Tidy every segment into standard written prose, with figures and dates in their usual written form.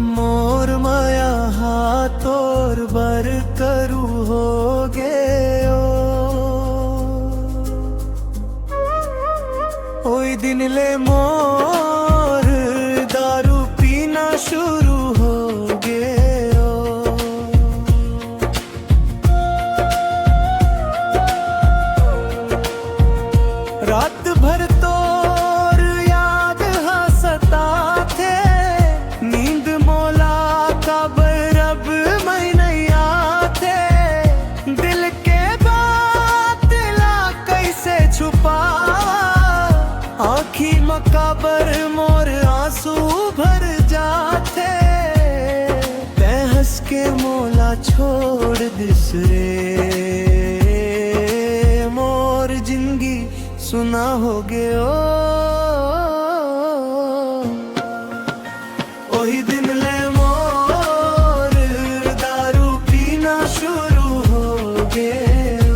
मोर माया हाथोर बर करू हो गयो। ओई दिन ले मोर दारू पीना शुरू हो गयो। रात भर तोर याद हंसता थे, नींद मोला का बरब मैं नहीं आते। दिल के बात ला कैसे छुपा, आँखी मकाबर मोर आंसू भर जाते। तै हंस के मोला छोड़ दिसरे, मोर जिंदगी सुना हो गयो। ओही दिन ले मोर दारू पीना शुरू हो गयो।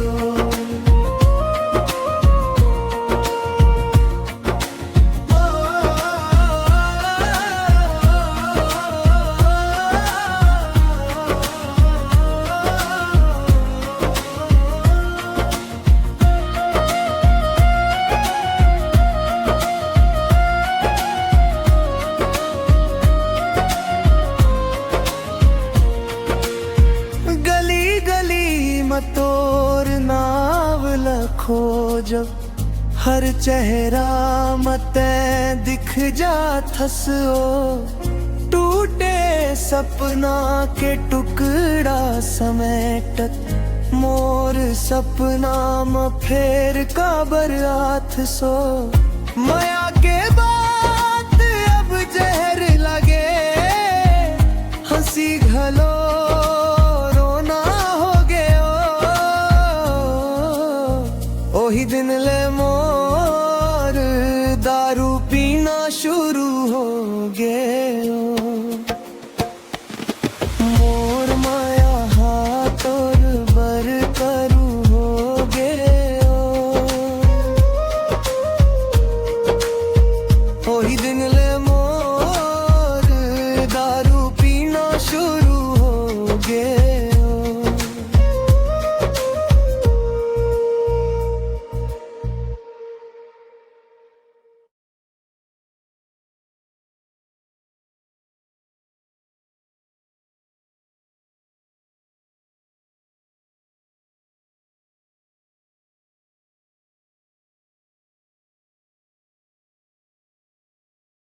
तोर नाव लखो जब हर चेहरा मते दिख जाथस ओ। टूटे सपना के टुकड़ा समेटत मोर सपना में फेर काबर आथ सो। माया के बात अब जहर लगे, हंसी घलो ओही दिन ले मोर दारू पीना शुरू हो गए।